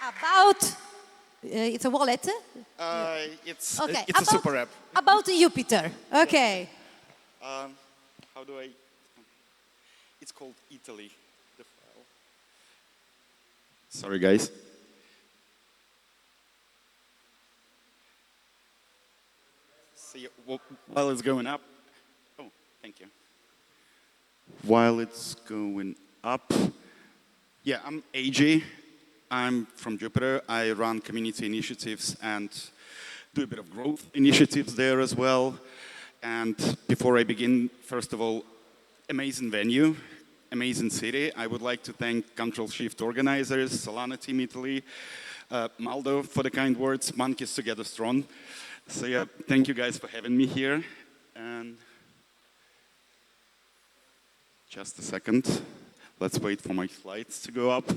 About, it's a wallet? It's a super app. About Jupiter, okay. How do I? It's called Italy, the file. Sorry, guys. See, while it's going up. Oh, thank you. While it's going up. Yeah, I'm AJ. I'm from Jupiter. I run community initiatives and do a bit of growth initiatives there as well. And before I begin, first of all, amazing venue, amazing city. I would like to thank Ctrl Shift organizers, Solana Team Italy, Maldo for the kind words, Monkeys Together Strong. So yeah, thank you guys for having me here. And just a second. Let's wait for my slides to go up.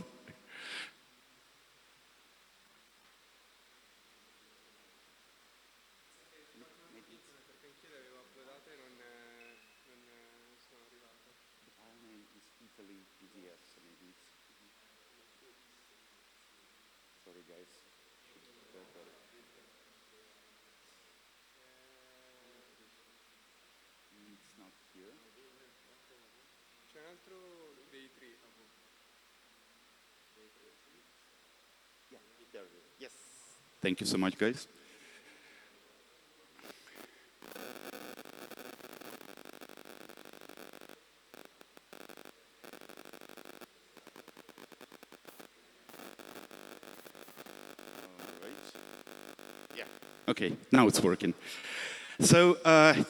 Sorry guys. It's not here. C'è un altro dei tre. Yeah, there it is. Yes. Thank you so much, guys. Okay, now it's working. So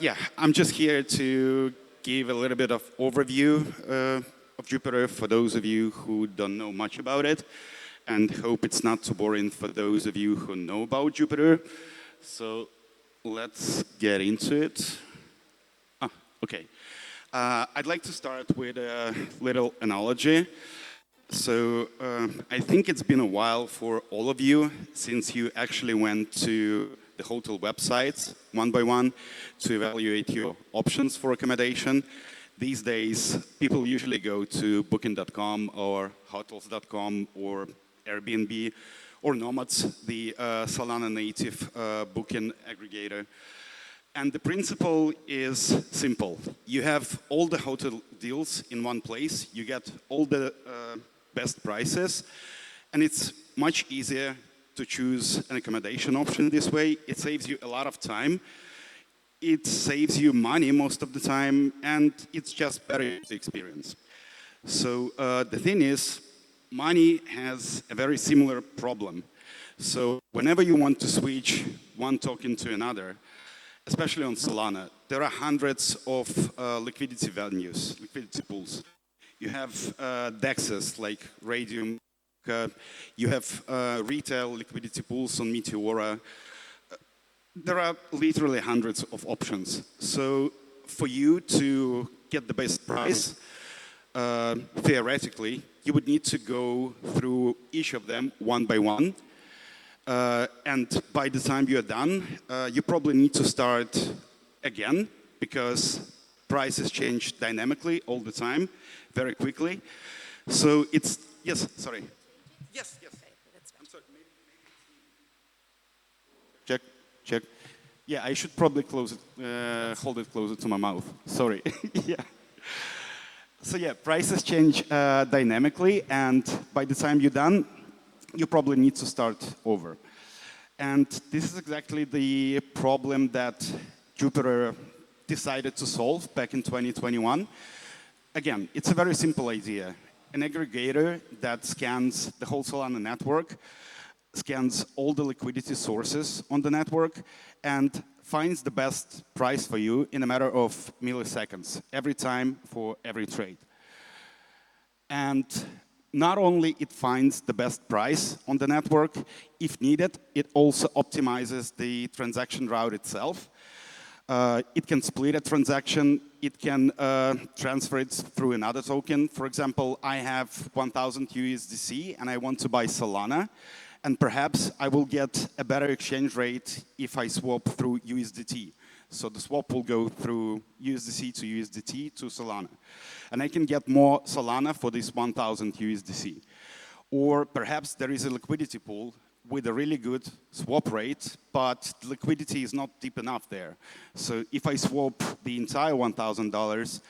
yeah, I'm just here to give a little bit of overview of Jupiter for those of you who don't know much about it, and hope it's not too boring for those of you who know about Jupiter. So let's get into it. Okay. I'd like to start with a little analogy. So I think it's been a while for all of you since you actually went to the hotel websites one by one to evaluate your options for accommodation. These days, people usually go to booking.com or hotels.com or Airbnb or Nomads, the Solana native booking aggregator. And the principle is simple. You have all the hotel deals in one place. You get all the best prices. And it's much easier to choose an accommodation option this way. It saves you a lot of time. It saves you money most of the time. And it's just better experience. So the thing is, money has a very similar problem. So whenever you want to switch one token to another, especially on Solana, there are hundreds of liquidity venues, liquidity pools. You have DEXs like Radium. You have retail liquidity pools on Meteora. There are literally hundreds of options. So for you to get the best price, theoretically, you would need to go through each of them one by one. And by the time you're done, you probably need to start again because prices change dynamically all the time, very quickly. So it's, yes, sorry. Yes, yes. I'm sorry. Check, check. Yeah, I should probably close it, hold it closer to my mouth. Sorry. Yeah. So yeah, prices change dynamically, and by the time you're done, you probably need to start over. And this is exactly the problem that Jupiter decided to solve back in 2021. Again, it's a very simple idea. An aggregator that scans the whole Solana network, scans all the liquidity sources on the network, and finds the best price for you in a matter of milliseconds, every time for every trade. And not only it finds the best price on the network, if needed, it also optimizes the transaction route itself. It can split a transaction. It can transfer it through another token. For example, I have 1,000 USDC and I want to buy Solana. And perhaps I will get a better exchange rate if I swap through USDT. So the swap will go through USDC to USDT to Solana. And I can get more Solana for this 1,000 USDC. Or perhaps there is a liquidity pool with a really good swap rate, but liquidity is not deep enough there. So if I swap the entire $1,000,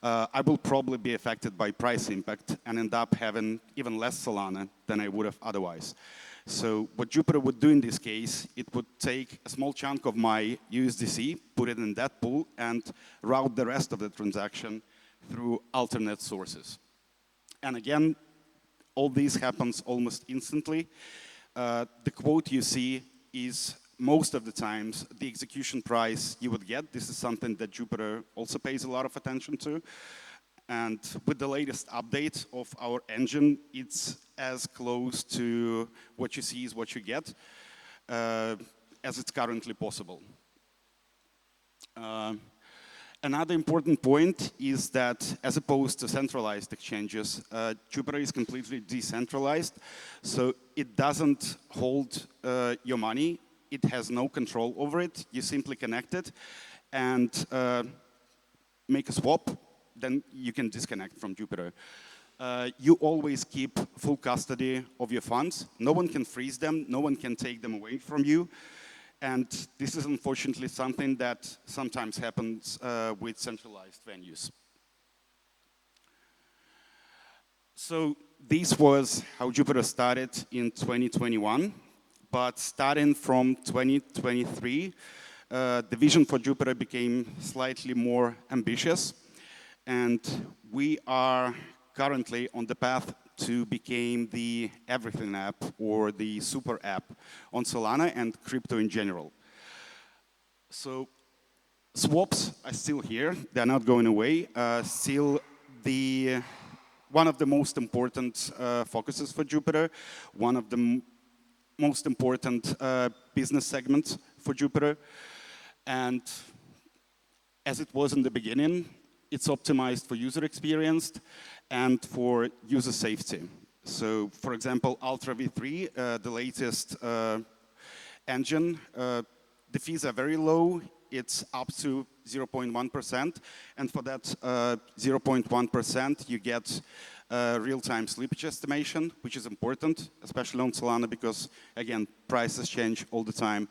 I will probably be affected by price impact and end up having even less Solana than I would have otherwise. So what Jupiter would do in this case, it would take a small chunk of my USDC, put it in that pool, and route the rest of the transaction through alternate sources. And again, all this happens almost instantly. The quote you see is most of the times the execution price you would get. This is something that Jupiter also pays a lot of attention to. And with the latest update of our engine, it's as close to what you see is what you get as it's currently possible. Another important point is that as opposed to centralized exchanges, Jupiter is completely decentralized. So it doesn't hold your money. It has no control over it. You simply connect it and make a swap. Then you can disconnect from Jupiter. You always keep full custody of your funds. No one can freeze them. No one can take them away from you. And this is unfortunately something that sometimes happens with centralized venues. So this was how Jupiter started in 2021. But starting from 2023, the vision for Jupiter became slightly more ambitious. And we are currently on the path to become the everything app or the super app on Solana and crypto in general. So swaps are still here. They're not going away. Still one of the most important focuses for Jupiter, one of the most important business segments for Jupiter. And as it was in the beginning, it's optimized for user experience and for user safety. So, for example, Ultra V3, the latest engine, the fees are very low. It's up to 0.1%. And for that 0.1%, you get real-time slippage estimation, which is important, especially on Solana, because, again, prices change all the time.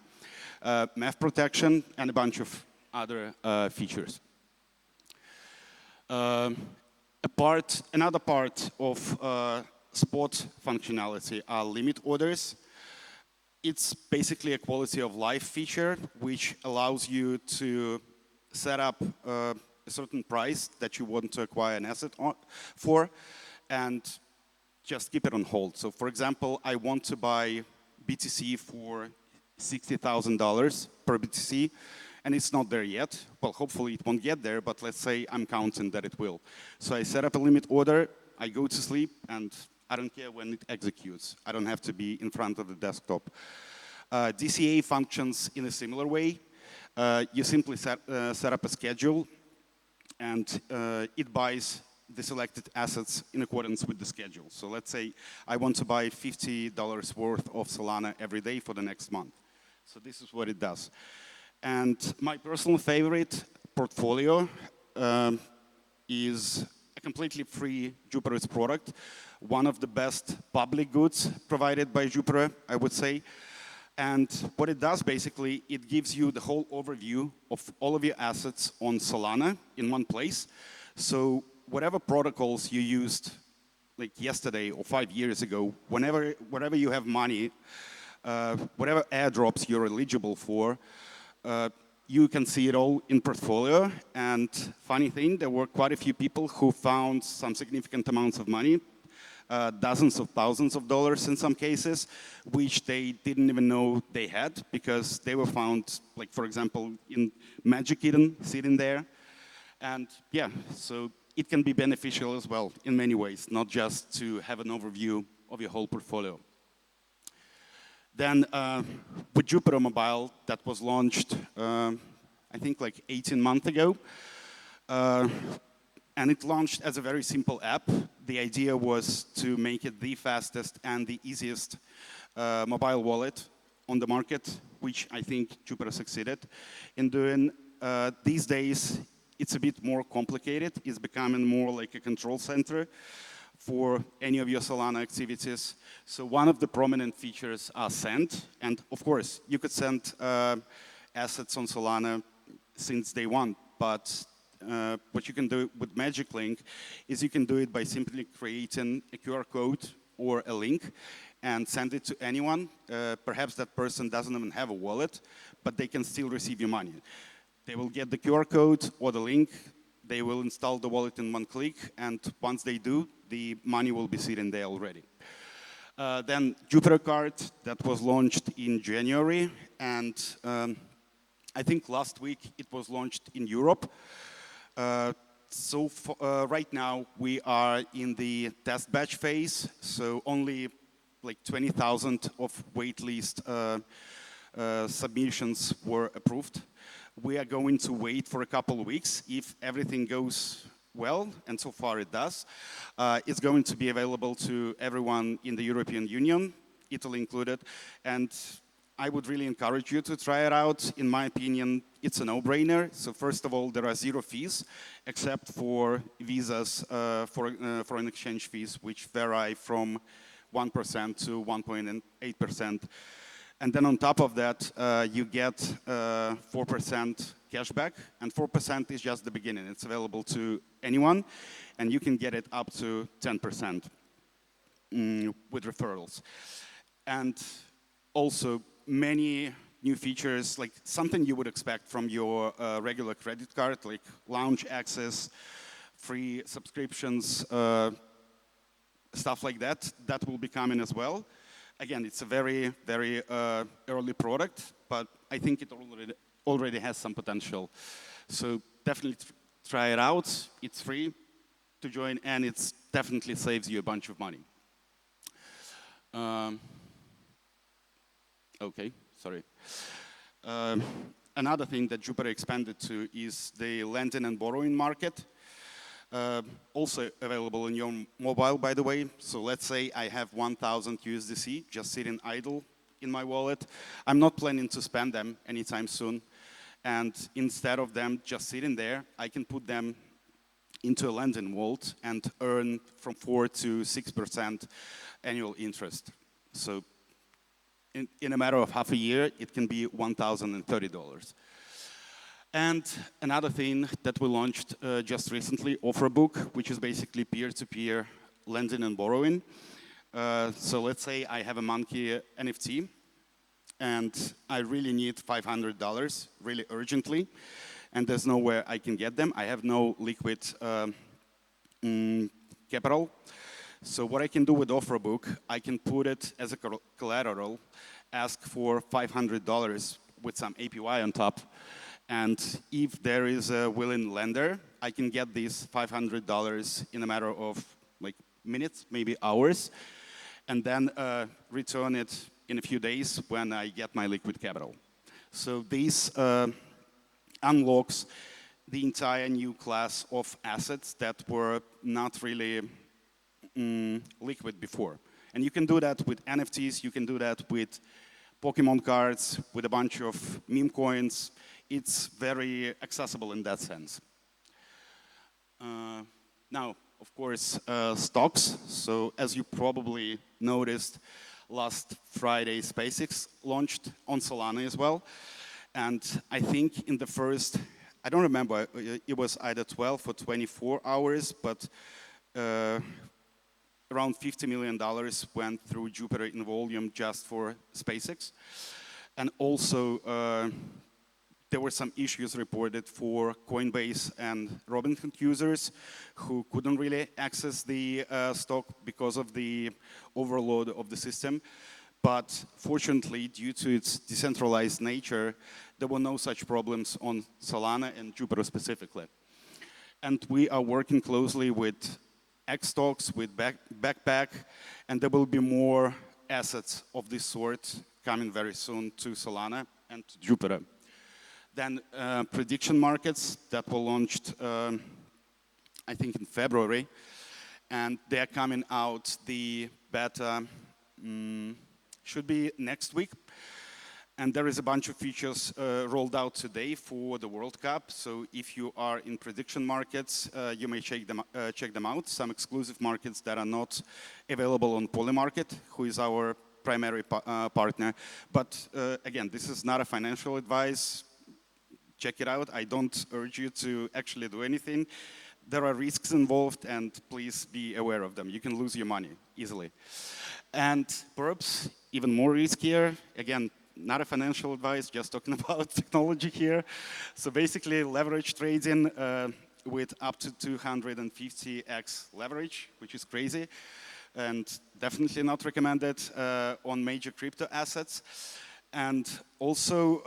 MEF protection, and a bunch of other features. Another part of spot functionality are limit orders. It's basically a quality of life feature, which allows you to set up a certain price that you want to acquire an asset for, and just keep it on hold. So, for example, I want to buy BTC for $60,000 per BTC, and it's not there yet. Well, hopefully it won't get there, but let's say I'm counting that it will. So I set up a limit order, I go to sleep, and I don't care when it executes. I don't have to be in front of the desktop. DCA functions in a similar way. You simply set up a schedule, and it buys the selected assets in accordance with the schedule. So let's say I want to buy $50 worth of Solana every day for the next month. So this is what it does. And my personal favorite portfolio is a completely free Jupiter's product, one of the best public goods provided by Jupiter, I would say. And what it does, basically, it gives you the whole overview of all of your assets on Solana in one place. So whatever protocols you used, like yesterday or 5 years ago, whenever you have money, whatever airdrops you're eligible for, you can see it all in portfolio. And funny thing, there were quite a few people who found some significant amounts of money, dozens of thousands of dollars in some cases, which they didn't even know they had, because they were found, like, for example, in Magic Eden, sitting there. And yeah, so it can be beneficial as well in many ways, not just to have an overview of your whole portfolio. Then with Jupiter Mobile, that was launched, I think like 18 months ago. And it launched as a very simple app. The idea was to make it the fastest and the easiest mobile wallet on the market, which I think Jupiter succeeded in doing. These days, it's a bit more complicated. It's becoming more like a control center for any of your Solana activities. So one of the prominent features are send, and of course, you could send assets on Solana since day one, but what you can do with Magic Link is you can do it by simply creating a QR code or a link and send it to anyone. Perhaps that person doesn't even have a wallet, but they can still receive your money. They will get the QR code or the link, they will install the wallet in one click, and once they do, the money will be sitting there already. Then Jupiter Card, that was launched in January, and I think last week it was launched in Europe. Right now we are in the test batch phase, so only like 20,000 of waitlist submissions were approved. We are going to wait for a couple of weeks. If everything goes well, and so far it does, it's going to be available to everyone in the European Union, Italy included, and I would really encourage you to try it out. In my opinion, it's a no-brainer. So first of all, there are zero fees, except for visas, foreign exchange fees, which vary from 1% to 1.8%. And then on top of that, you get 4% cashback, and 4% is just the beginning. It's available to anyone, and you can get it up to 10% with referrals. And also many new features, like something you would expect from your regular credit card, like lounge access, free subscriptions, stuff like that, that will be coming as well. Again, it's a very, very early product, but I think it already has some potential. So definitely try it out. It's free to join, and it definitely saves you a bunch of money. Okay, sorry. Another thing that Jupiter expanded to is the lending and borrowing market. Also available on your mobile, by the way. So let's say I have 1,000 USDC just sitting idle in my wallet. I'm not planning to spend them anytime soon. And instead of them just sitting there, I can put them into a lending vault and earn from 4 to 6% annual interest. So in a matter of half a year, it can be $1,030. And another thing that we launched just recently, OfferBook, which is basically peer-to-peer lending and borrowing. So let's say I have a monkey NFT, and I really need $500 really urgently, and there's nowhere I can get them. I have no liquid capital. So what I can do with OfferBook, I can put it as a collateral, ask for $500 with some APY on top. And if there is a willing lender, I can get these $500 in a matter of like minutes, maybe hours, and then return it in a few days when I get my liquid capital. So this unlocks the entire new class of assets that were not really liquid before. And you can do that with NFTs, you can do that with Pokemon cards, with a bunch of meme coins. It's very accessible in that sense. Now, of course, stocks. So as you probably noticed, last Friday, SpaceX launched on Solana as well. And I think in the first, I don't remember, it was either 12 or 24 hours, but around $50 million went through Jupiter in volume just for SpaceX. And also, there were some issues reported for Coinbase and Robinhood users who couldn't really access the stock because of the overload of the system. But fortunately, due to its decentralized nature, there were no such problems on Solana and Jupiter specifically. And we are working closely with X-Stocks, with Backpack, and there will be more assets of this sort coming very soon to Solana and to Jupiter. Then prediction markets that were launched, I think in February, and they're coming out, the beta should be next week. And there is a bunch of features rolled out today for the World Cup. So if you are in prediction markets, you may check them out. Some exclusive markets that are not available on Polymarket, who is our primary partner. But again, this is not a financial advice. Check it out. I don't urge you to actually do anything. There are risks involved, and please be aware of them. You can lose your money easily. And perhaps even more riskier, again, not a financial advice, just talking about technology here. So basically, leverage trading with up to 250x leverage, which is crazy, and definitely not recommended on major crypto assets. And also,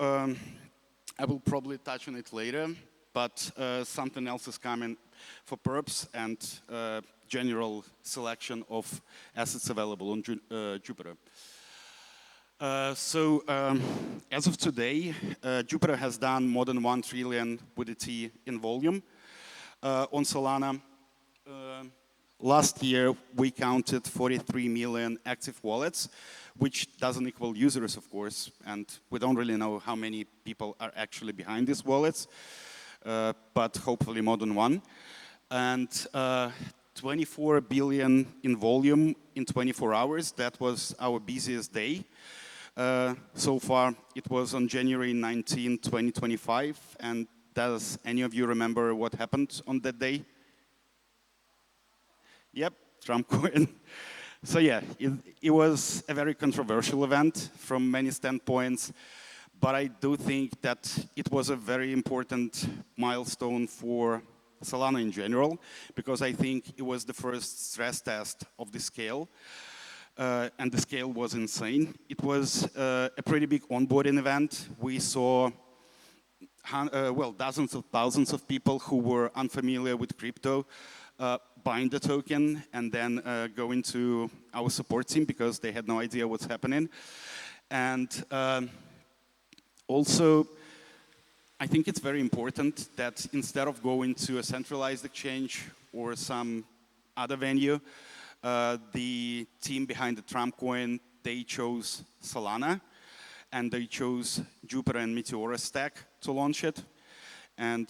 I will probably touch on it later, but something else is coming for perps and general selection of assets available on Jupiter. As of today, Jupiter has done more than 1 trillion USDT in volume on Solana. Last year, we counted 43 million active wallets, which doesn't equal users, of course, and we don't really know how many people are actually behind these wallets, but hopefully more than one. And 24 billion in volume in 24 hours, that was our busiest day. So far, it was on January 19, 2025. And does any of you remember what happened on that day? Yep, Trump coin. So yeah, it was a very controversial event from many standpoints. But I do think that it was a very important milestone for Solana in general, because I think it was the first stress test of the scale. And the scale was insane. It was a pretty big onboarding event. We saw dozens of thousands of people who were unfamiliar with crypto buying the token and then going to our support team because they had no idea what's happening. And also, I think it's very important that instead of going to a centralized exchange or some other venue, the team behind the Trump coin, they chose Solana, and they chose Jupiter and Meteora stack to launch it. And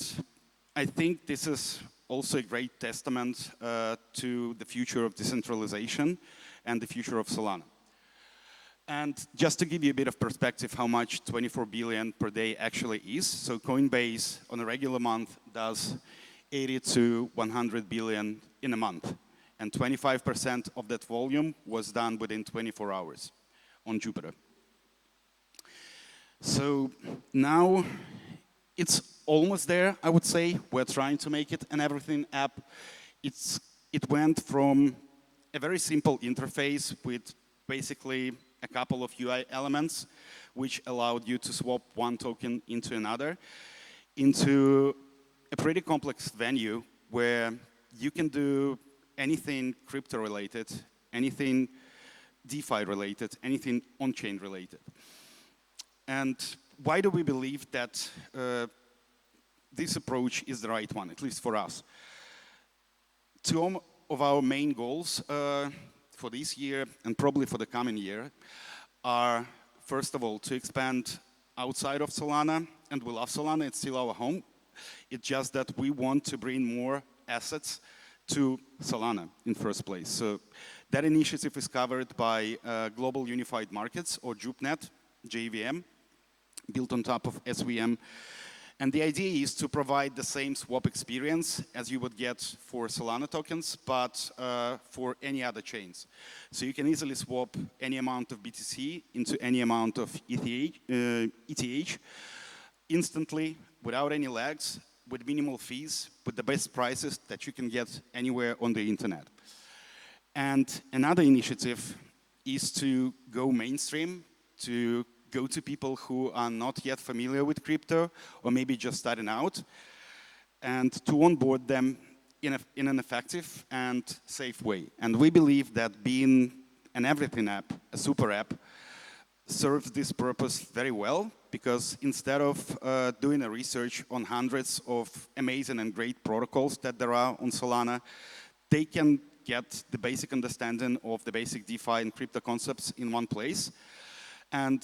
I think this is also a great testament to the future of decentralization and the future of Solana. And just to give you a bit of perspective how much 24 billion per day actually is, so Coinbase on a regular month does 80 to 100 billion in a month. And 25% of that volume was done within 24 hours on Jupiter. So now it's almost there, I would say. We're trying to make it an everything app. It went from a very simple interface with basically a couple of UI elements, which allowed you to swap one token into another, into a pretty complex venue where you can do anything crypto related, anything DeFi related, anything on-chain related. And why do we believe that this approach is the right one, at least for us? Two of our main goals for this year and probably for the coming year are, first of all, to expand outside of Solana. And we love Solana, it's still our home. It's just that we want to bring more assets to Solana in first place. So that initiative is covered by Global Unified Markets, or JUPNet, JVM, built on top of SVM. And the idea is to provide the same swap experience as you would get for Solana tokens, but for any other chains. So you can easily swap any amount of BTC into any amount of ETH instantly, without any lags, with minimal fees, with the best prices that you can get anywhere on the internet. And another initiative is to go mainstream, to go to people who are not yet familiar with crypto, or maybe just starting out, and to onboard them in an effective and safe way. And we believe that being an everything app, a super app, serves this purpose very well, because instead of doing a research on hundreds of amazing and great protocols that there are on Solana, they can get the basic understanding of the basic DeFi and crypto concepts in one place. And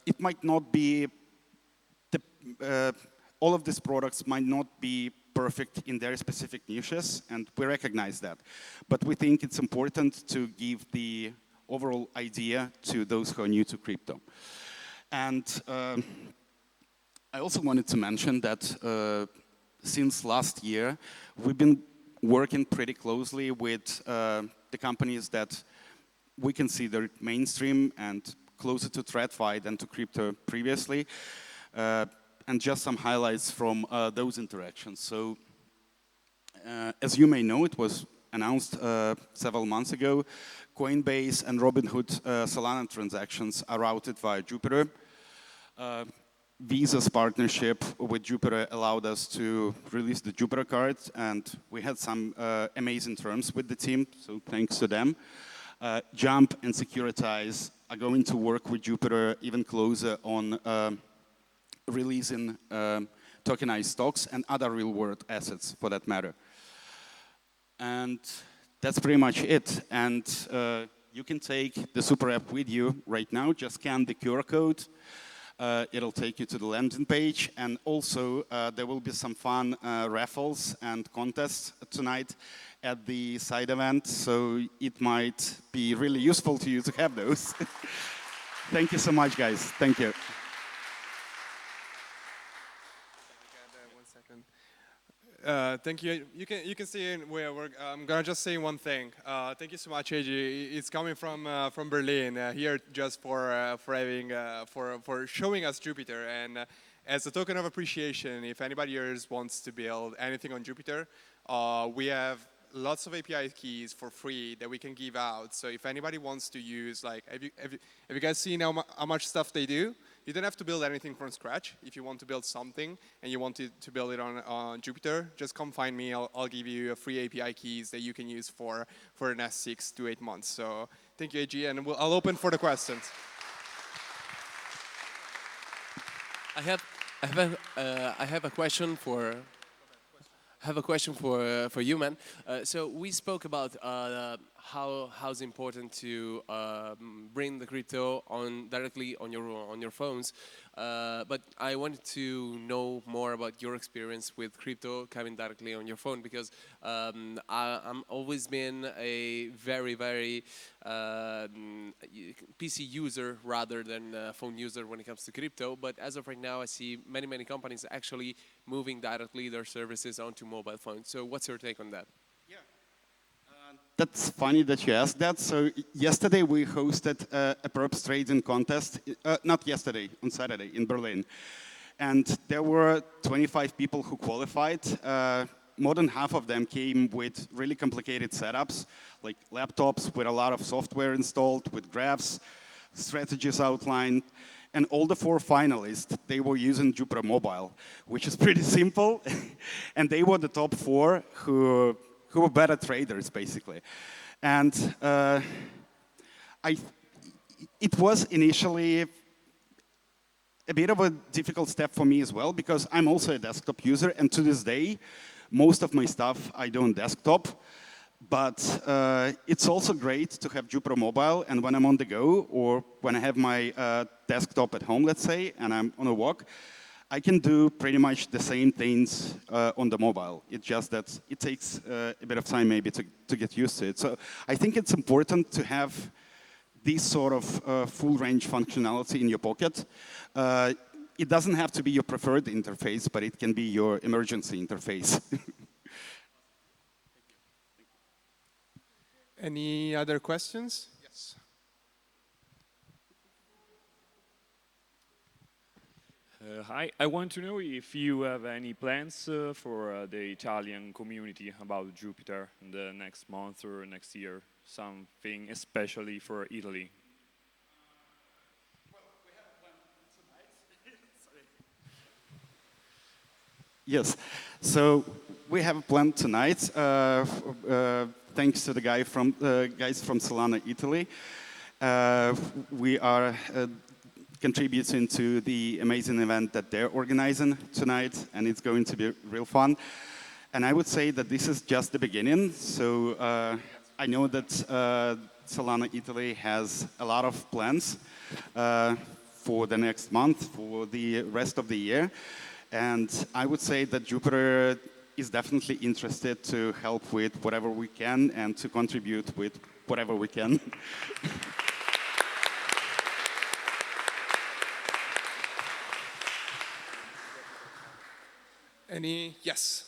it might not be, all of these products might not be perfect in their specific niches, and we recognize that. But we think it's important to give the overall idea to those who are new to crypto. And I also wanted to mention that since last year, we've been working pretty closely with the companies that we consider mainstream and closer to TradFi than to crypto previously. And just some highlights from those interactions. So, as you may know, it was announced several months ago, Coinbase and Robinhood Solana transactions are routed via Jupiter. Visa's partnership with Jupiter allowed us to release the Jupiter card, and we had some amazing terms with the team, so thanks to them. Jump and Securitize are going to work with Jupiter even closer on releasing tokenized stocks and other real-world assets, for that matter. And that's pretty much it. And you can take the super app with you right now. Just scan the QR code. It'll take you to the landing page. And also, there will be some fun raffles and contests tonight at the side event. So it might be really useful to you to have those. Thank you so much, guys. Thank you. Thank you. You can see where I'm gonna just say one thing. Thank you so much, AJ. It's coming from Berlin here just for showing us Jupiter, and as a token of appreciation, if anybody else wants to build anything on Jupiter, we have lots of API keys for free that we can give out. So if anybody wants to use, like, have you guys seen how much stuff they do? You don't have to build anything from scratch. If you want to build something and you want to build it on Jupiter, just come find me. I'll give you a free API keys that you can use for the next 6 to 8 months. So thank you, AG, and I'll open for the questions. I have a question for. I have a question for you, man. So we spoke about how's important to bring the crypto on directly on your phones. But I wanted to know more about your experience with crypto coming directly on your phone, because I'm always been a very PC user rather than a phone user when it comes to crypto. But as of right now, I see many companies actually moving directly their services onto mobile phones. So what's your take on that? Yeah, that's funny that you asked that. So yesterday we hosted a props trading contest. Not yesterday, on Saturday in Berlin, and there were 25 people who qualified. More than half of them came with really complicated setups, like laptops with a lot of software installed, with graphs, strategies outlined. And all the 4 finalists, they were using Jupiter Mobile, which is pretty simple. And they were the top 4 who were better traders, basically. And it was initially a bit of a difficult step for me as well, because I'm also a desktop user, and to this day, most of my stuff I do on desktop. But it's also great to have Jupiter Mobile, and when I'm on the go, or when I have my desktop at home, let's say, and I'm on a walk, I can do pretty much the same things on the mobile. It's just that it takes a bit of time maybe to get used to it. So I think it's important to have this sort of full range functionality in your pocket. It doesn't have to be your preferred interface, but it can be your emergency interface. Any other questions? Yes. Hi, I want to know if you have any plans for the Italian community about Jupiter in the next month or next year, something especially for Italy. Well, we have a plan tonight. Yes, so we have a plan tonight. Thanks to the guys from Solana, Italy. We are contributing to the amazing event that they're organizing tonight, and it's going to be real fun. And I would say that this is just the beginning. So I know that Solana Italy has a lot of plans for the next month, for the rest of the year. And I would say that Jupiter is definitely interested to help with whatever we can and to contribute with whatever we can. Any? Yes.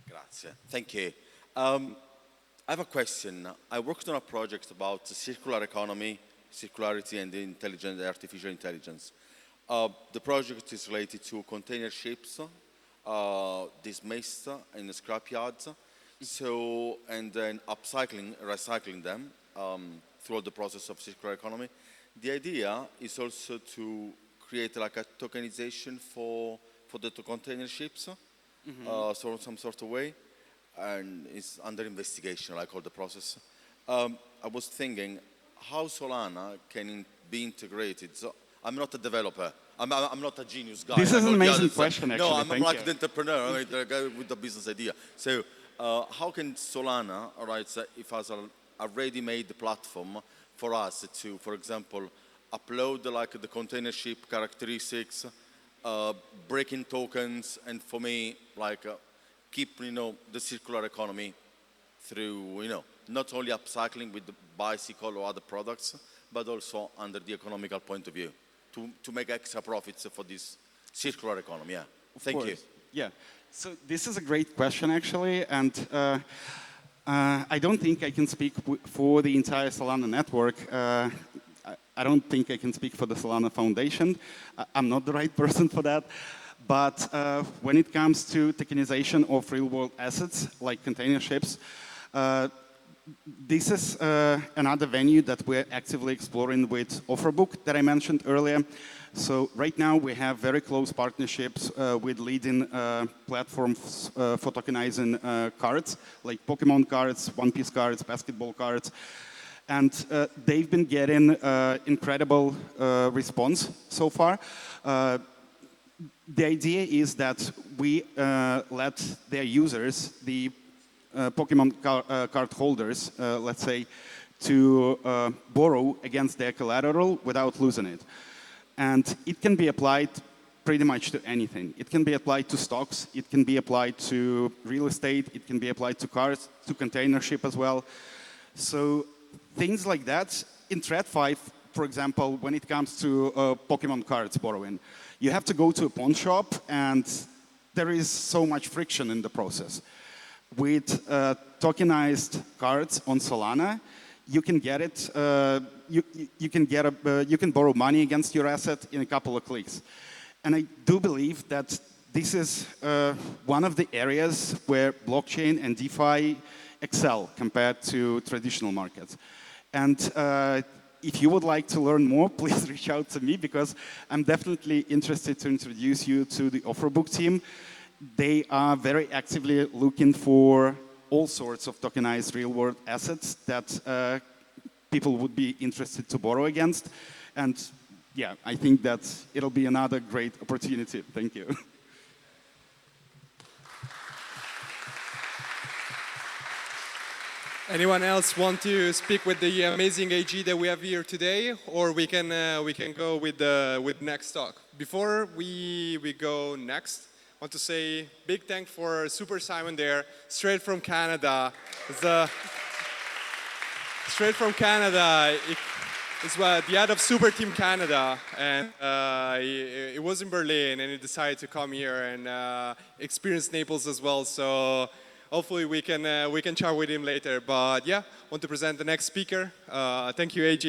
Grazie. Thank you. I have a question. I worked on a project about the circular economy, circularity, and artificial intelligence. The project is related to container ships, dismissed in the scrap yards, and then upcycling, recycling them throughout the process of circular economy. The idea is also to create like a tokenization for the container ships, so some sort of way, and it's under investigation, like all the process. I was thinking how Solana can be integrated. So I'm not a developer. I'm not a genius guy. This is an amazing question, No, actually. I'm like the entrepreneur, I mean, the guy with the business idea. So how can Solana, all right, so if has a ready-made platform for us to, for example, upload like the container ship characteristics, breaking tokens, and for me, like keep, the circular economy through, not only upcycling with the bicycle or other products, but also under the economical point of view, to make extra profits for this circular economy. Yeah. Thank you. Yeah. So this is a great question, actually, and I don't think I can speak for the entire Solana network. I don't think I can speak for the Solana Foundation. I'm not the right person for that. But when it comes to tokenization of real-world assets, like container ships, this is another venue that we're actively exploring with OfferBook that I mentioned earlier. So right now we have very close partnerships with leading platforms for tokenizing cards, like Pokemon cards, One Piece cards, basketball cards. And they've been getting incredible response so far. The idea is that we let their users, the Pokemon card holders, let's say, to borrow against their collateral without losing it. And it can be applied pretty much to anything. It can be applied to stocks, it can be applied to real estate, it can be applied to cars, to container ship as well. So things like that. In TradFi, for example, when it comes to Pokemon cards borrowing, you have to go to a pawn shop, and there is so much friction in the process. With tokenized cards on Solana, you can get it. You can borrow money against your asset in a couple of clicks, and I do believe that this is one of the areas where blockchain and DeFi excel compared to traditional markets. And if you would like to learn more, please reach out to me, because I'm definitely interested to introduce you to the OfferBook team. They are very actively looking for all sorts of tokenized real-world assets that people would be interested to borrow against. And yeah, I think that it'll be another great opportunity. Thank you. Anyone else want to speak with the amazing AG that we have here today, or we can go with next talk? Before we go next, I want to say big thank for Super Simon there, straight from Canada. Straight from Canada. It's the head of Super Team Canada, and he was in Berlin, and he decided to come here and experience Naples as well. So hopefully we can chat with him later. But yeah, want to present the next speaker. Thank you, AG.